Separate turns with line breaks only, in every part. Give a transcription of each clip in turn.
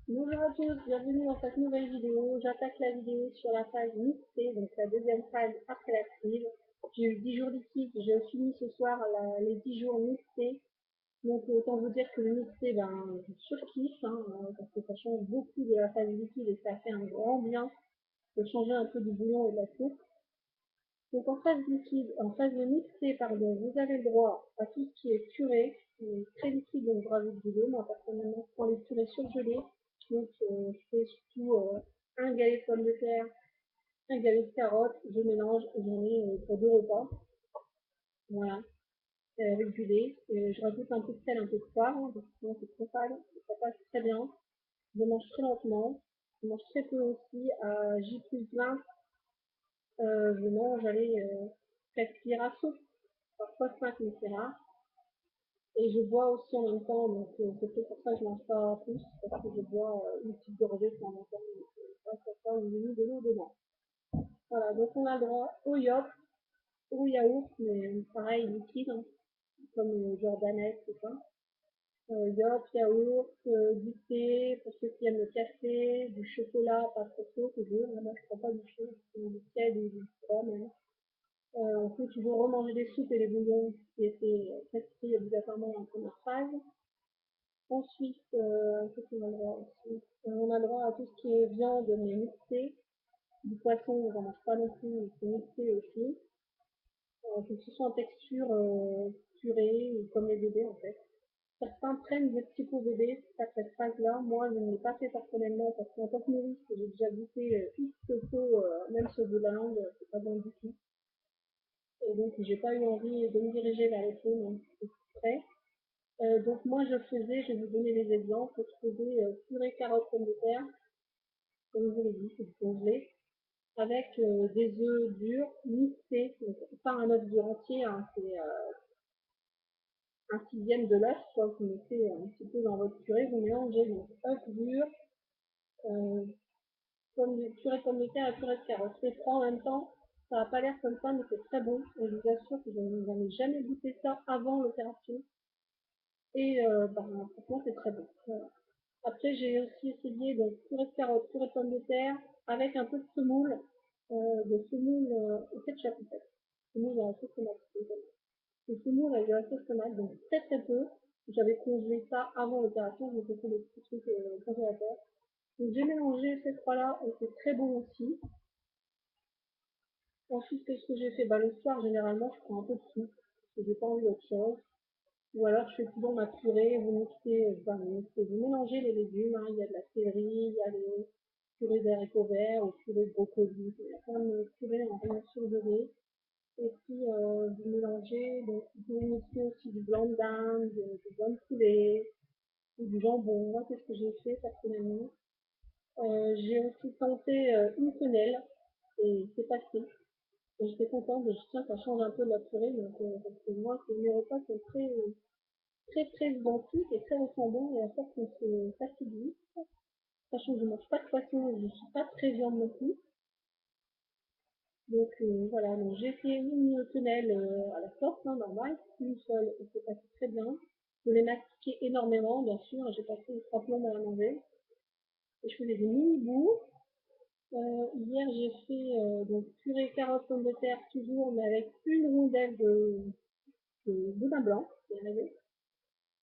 Bonjour à tous, bienvenue dans cette nouvelle vidéo. J'attaque la vidéo sur la phase mixée, donc la deuxième phase après la trille. J'ai eu 10 jours liquides, j'ai fini ce soir les 10 jours mixés. Donc autant vous dire que le mixé, je surkiffe, parce que ça change beaucoup de la phase liquide et ça fait un grand bien de changer un peu du bouillon et de la soupe. Donc en phase liquide, en phase mixée, pardon, vous avez le droit à tout ce qui est purée, très liquide, donc je rajoute du lait. Moi personnellement, je prends les purées surgelées, donc je fais surtout un galet de pommes de terre, un galet de carottes, je mélange et j'en ai pour 2 repas, voilà, avec du lait. Je rajoute un peu de sel, un peu de poivre, parce que sinon c'est trop fade, ça passe très bien. Je mange très lentement, je mange très peu aussi, à J+20, je mange, allez, 4 cuillères à soupe, parfois 5, mais c'est rare. Et je bois aussi en même temps, donc c'est peut-être pour ça que je mange pas plus, parce que je bois une petite gorgée de temps en temps. Donc, grâce à ça, j'ai mis de l'eau dedans. Voilà, donc on a le droit au yop, au yaourt, mais pareil, liquide, comme Jordanette, c'est ça. Yop, yaourt, du thé, pour ceux qui aiment le café, du chocolat, pas trop chaud, toujours. Moi, je prends pas du chaud, du tiède ou du froid même. On peut toujours remanger les soupes et les bouillons qui étaient prescrits obligatoirement en première phase. Ensuite, qu'est-ce qu'on a le droit aussi? On a le droit à tout ce qui est viande, mais mixée. Du poisson, on n'en mange pas non plus, c'est mixé aussi. Faut que ce soit en texture purée, ou comme les bébés en fait. Certains prennent des petits pots bébés à cette phase-là. Moi, je ne l'ai pas fait personnellement parce qu'en tant que nourrice, j'ai déjà goûté X pots, même ceux de la langue, c'est pas bon du tout. Et donc, j'ai pas eu envie de me diriger vers les pots, donc c'est prêt. Donc moi je faisais, je vais vous donner les exemples, je faisais purée carottes pommes de terre, comme je vous l'ai dit, c'est du congelé, avec des œufs durs mixés, donc pas un œuf dur entier, c'est un sixième de l'œuf, quoi, vous mettez un petit peu dans votre purée, vous mélangez donc œuf dur, euh, purée de pommes de terre et purée de carottes. C'est trois en même temps, ça n'a pas l'air comme ça, mais c'est très bon, et je vous assure que je n'avais jamais goûté ça avant l'opération, et franchement c'est très bon. Voilà. Après, j'ai aussi essayé donc purée de carottes, purée de pommes de terre, avec un peu de semoule au ketchup en fait. Semoule à la sauce tomate. Le semoule avec de la sauce tomate, donc très très peu. J'avais congelé ça avant l'opération, je me fait des petits trucs au congélateur. Donc j'ai mélangé ces trois-là et c'est très bon aussi. Ensuite, qu'est-ce que j'ai fait? Le soir, généralement, je prends un peu de soupe, parce que j'ai pas envie d'autre chose. Ou alors je fais toujours ma purée, vous mélangez les légumes, il y a de la céleri, il y a les purées d'haricots verts ou purée de brocoli, il y a plein de purées en rayon surgelé. Et puis vous mélangez, donc vous pouvez mixer aussi du blanc de dinde, du blanc de poulet, ou du jambon. Moi c'est ce que j'ai fait personnellement. J'ai aussi tenté une quenelle et c'est passé. Et j'étais contente, je tiens ça change un peu de la purée, donc parce que moi mes repas sont très identique et très ressemblant et à force qu'on se fatigue, sachant que je mange pas de poisson et je suis pas très viande non plus. Donc voilà, donc j'ai fait une quenelle à la sorte, normale, une seule, et c'est passé très bien. Je l'ai mastiqué énormément, bien sûr, j'ai passé 3 plombes à la manger. Et je faisais des mini bouts. Hier j'ai fait donc purée carottes pommes de terre toujours, mais avec une rondelle de boudin blanc, qui est arrivé.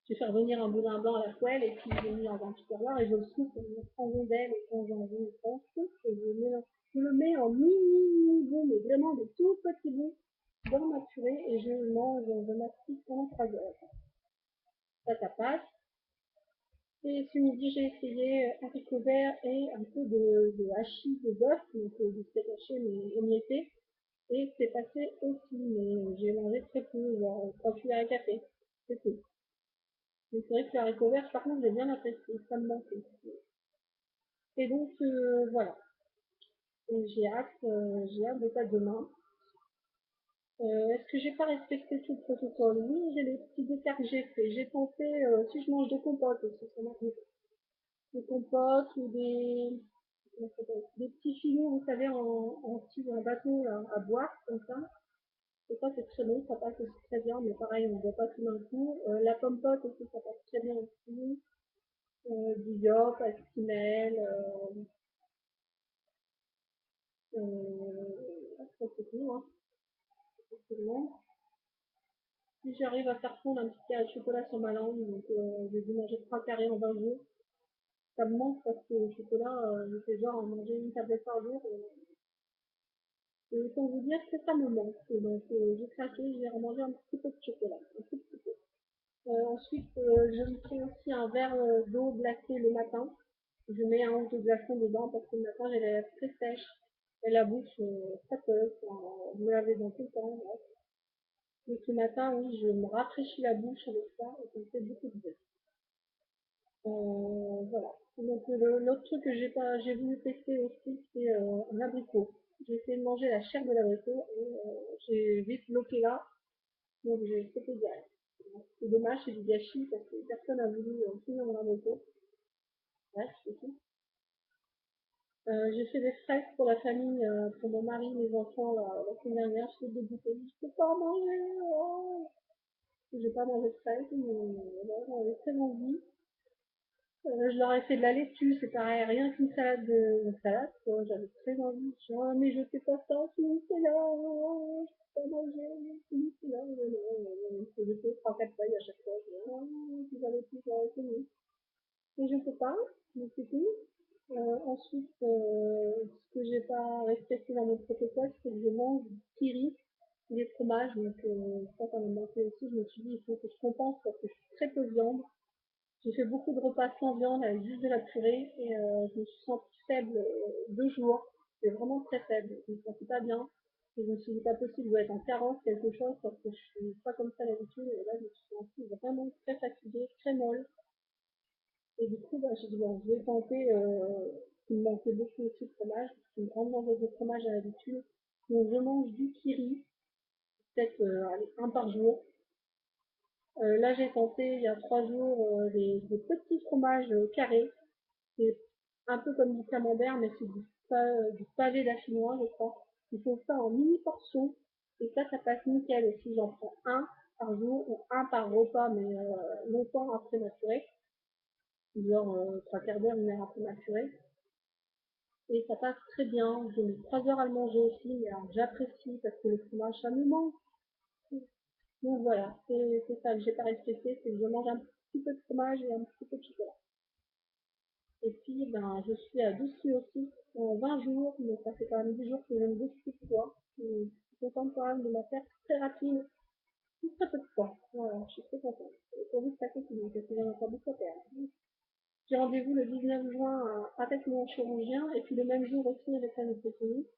Je vais faire venir un boudin blanc à la poêle et puis je l'ai mis dans un tupperware et je le souffle en rondelles et quand j'en veux, je souffle et je le mets en mini bouts, mais vraiment de tout petits bouts dans ma purée et je mange, je mastique pendant 3 heures. Ça passe. Et ce midi, j'ai essayé haricots verts et un peu de hachis de bœuf, donc du steak haché mais émietté. Et c'est passé aussi, mais j'ai mangé très peu, genre 3 cuillères à café. C'est tout. Mais c'est vrai que le haricot vert, par contre, j'ai bien apprécié, ça me manquait. Et donc, voilà. Et j'ai hâte de ça demain. Est-ce que j'ai pas respecté tout le protocole? Oui, j'ai les petits écarts que j'ai fait. J'ai tenté, si je mange des compotes aussi, ça m'arrive. Des compotes ou des petits filets, vous savez, en bateau là, à boire, comme ça. Et ça, c'est très bon, ça passe aussi très bien, mais pareil, on ne boit pas tout d'un coup. La pomme pote aussi, ça passe très bien aussi. du yop, actimel, je crois que c'est tout, hein, effectivement. Puis j'arrive à faire fondre un petit carré de chocolat sur ma langue, donc j'ai dû manger 3 carrés en 20 jours. Ça me manque parce que le chocolat, je fais genre à manger une tablette par jour. Et autant vous dire que ça me manque. Et donc j'ai craqué, j'ai remangé un petit peu de chocolat. Un tout petit peu. Ensuite, je me fais aussi un verre d'eau glacée le matin. Je mets un ou deux glaçons dedans parce que le matin j'ai les lèvres très sèches et la bouche très peu. Enfin, je me lave les dents tout le temps. Bref. Donc le matin, oui, je me rafraîchis la bouche avec ça et ça me fait beaucoup de bien. Voilà. Donc l'autre truc que j'ai voulu tester aussi, c'est un abricot. J'ai essayé de manger la chair de l'abricot et j'ai vite bloqué là, donc j'ai stoppé direct. C'est dommage, c'est du gâchis parce que personne n'a voulu finir mon abricot. Bref, c'est tout. J'ai fait des fraises pour la famille, pour mon mari, mes enfants la semaine dernière. Je suis dégoûtée. Je peux pas en manger. Oh. J'ai pas mangé de fraises, mais voilà, j'en avais très envie. Je leur ai fait de la laitue, c'est pareil, rien qu'une salade une salade, quoi. J'avais très envie. Je dis, oh, mais je fais pas ça, c'est là, oh, je peux pas manger, c'est là, je fais 3-4 feuilles à chaque fois. Je dis, oh, si j'avais pu, j'aurais fait mieux. Et je sais pas, mais c'est tout. Ensuite, ce que j'ai pas respecté dans mon protocole, c'est que je mange du kiri, des fromages, donc ça m'a manqué aussi. Je me suis dit, il faut que je compense parce que je suis très peu viande. J'ai fait beaucoup de repas sans viande avec juste de la purée et je me suis sentie faible 2 jours. C'était vraiment très faible. Je me sentais pas bien. Et je me suis dit pas possible, je dois être en carence, quelque chose, parce que je suis pas comme ça d'habitude. Et là, je me suis sentie vraiment très fatiguée, très molle. Et du coup, bah, j'ai dit, bon, je vais tenter, il me manquait beaucoup aussi de fromage. Je suis une grande mangeuse de fromage à l'habitude. Donc, je mange du kiri, peut-être un par jour. Là, j'ai tenté il y a 3 jours des petits fromages carrés. C'est un peu comme du camembert, mais c'est du pavé d'achinois, je crois. Ils font ça en mini portions. Et ça passe nickel aussi. J'en prends un par jour ou un par repas, mais longtemps après ma purée. Genre 3 quarts d'heure, 1 heure après ma purée. Et ça passe très bien. Je mets 3 heures à le manger aussi, mais j'apprécie parce que le fromage, ça me manque. Donc voilà, c'est ça que j'ai pas respecté, c'est que je mange un petit peu de fromage et un petit peu de chocolat. Et puis, ben, je suis à 12 kilos aussi en 20 jours, mais ça fait quand même 10 jours que je ne bouge plus de poids. Je suis contente quand même de ma perte très rapide, tout très peu de poids. Voilà, je suis très contente. Et pourvu que ça continue, parce que j'en ai encore beaucoup à perdre. J'ai rendez-vous le 19 juin avec mon chirurgien, et puis le même jour aussi avec la nutritionniste.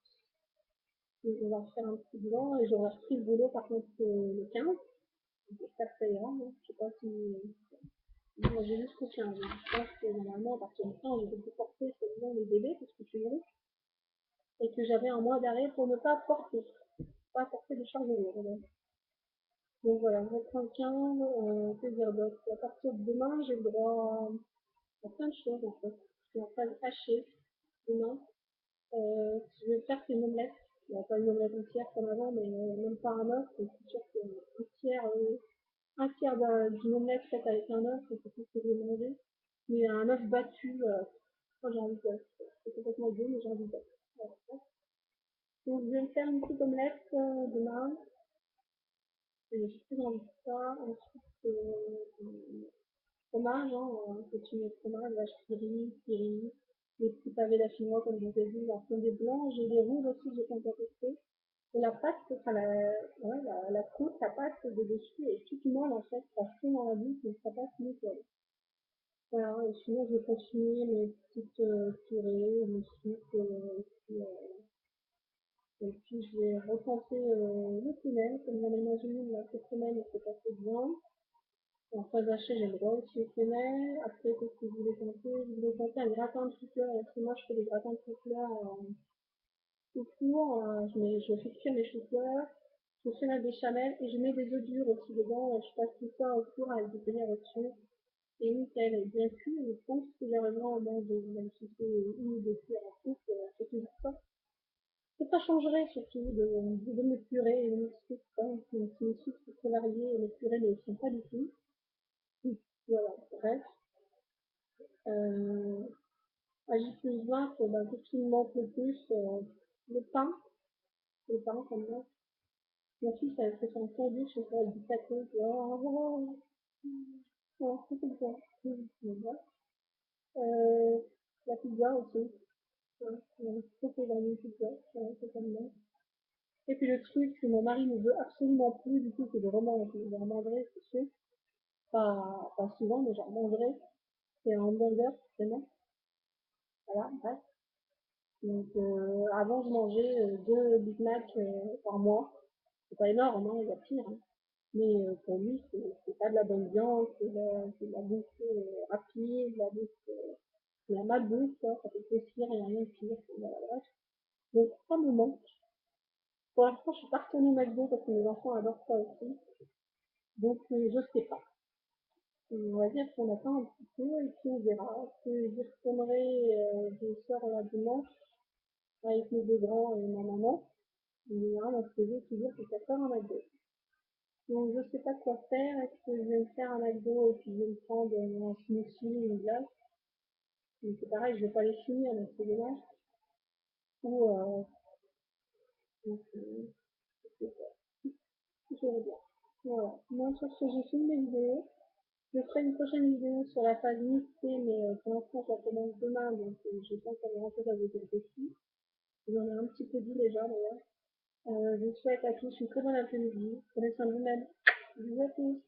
Donc, on va faire un petit bilan, et j'aurai repris le boulot par contre le 15. J'espère que ça ira, hein. Je sais pas si moi, j'ai juste confiance. Je pense que normalement, à partir du 15, je vais porter seulement les bébés, parce que je suis grosse, et que j'avais un mois d'arrêt pour ne pas porter, de charge lourde. Donc voilà, je reprends le 15, que dire d'autre. À partir de demain, j'ai le droit à plein de choses en fait. Je suis en phase hachée demain. Je vais faire une omelette. Il n'y a pas une omelette entière comme avant, mais même pas un œuf. Je suis sûre qu'un tiers, d'une omelette faite avec un œuf, c'est tout ce que je vais manger. Mais un œuf battu, moi j'ai envie d'œuf. C'est complètement beau, mais j'ai envie d'œuf. Voilà. Donc je vais me faire une petite omelette demain. Et j'ai plus envie de ça. Ensuite, fromage, hein, continuer le fromage, vache qui rit, les petits pavés d'achinois, comme je vous ai dit, en fond des blancs. J'ai des rouges aussi, j'ai pas encore testé. Et la pâte, enfin la croûte, la pâte de dessus est toute molle en fait, ça fond dans la bouche, mais ça passe nickel. Voilà, et sinon je vais continuer mes petites purées, mes soupes, et puis je vais retenter le tunnel, comme j'en ai mangé une cette semaine et c'est passé bien. En phase hachée, j'ai le droit aussi au tunnel. Après, qu'est-ce que je voulais tenter? Je voulais tenter un gratin de chou-fleur, parce que moi je fais des gratins de chou-fleur au four, je fais cuire mes chou-fleurs, je fais ma béchamel et je mets des œufs durs aussi dedans, je passe tout ça au four avec du gruyère au-dessus. Et nickel, et bien cuit, je pense que j'arriverai à manger, même si c'est une ou deux cuillères à soupe, c'est toujours ça. Et ça changerait surtout de mes purées et de mes soupes, hein. Mes soupes sont très variées et mes purées ne le sont pas du tout. Voilà, bref. Euh, à J+20, bah, qu'est-ce qui me manque le plus? Le pain. Le pain, comme ça. Mon fils a fait son sandwich avec du pâté. Oh, oh, c'est comme ça. Mais bon. Euh, la pizza aussi. Ouais, trop fait dans une pizza. Ouais, c'est comme ça. Et puis le truc que mon mari ne veut absolument plus, du coup, que je remangerai, c'est sûr. Pas souvent, mais j'en mangerai. C'est un hamburger, forcément. Voilà, bref. Donc, avant, je mangeais 2 Big Mac par mois. C'est pas énorme, hein, il y a pire. Hein. Mais pour lui, c'est pas de la bonne viande, c'est de la bouffe rapide, de la bouffe, de la malbouffe, quoi. Ça fait plaisir, il n'y a rien de pire. Voilà, bref. Donc, ça me manque. Pour l'instant, je suis pas retournée au McDo parce que mes enfants adorent ça aussi. Donc, je sais pas. On va dire qu'on attend un petit peu et puis on verra. Est-ce que j'y retournerai, je sors la dimanche avec mes 2 grands et ma maman. Mais hein, mon projet toujours c'est de faire un McDo. Donc je sais pas quoi faire. Est-ce que je vais me faire un McDo et puis je vais me prendre un smoothie, une glace. Mais c'est pareil, je vais pas les finir, donc c'est dommage. Ou donc, je sais pas. Je vais bien. Voilà. Moi sur ce j'ai fini mes vidéos. Je ferai une prochaine vidéo sur la phase mixée, mais pour l'instant ça commence demain, donc j'ai pas encore grand chose à vous dire dessus. J'en ai un petit peu dit déjà d'ailleurs. Je vous souhaite à tous une très bonne après-midi. Prenez soin de vous-même. Bisous à tous.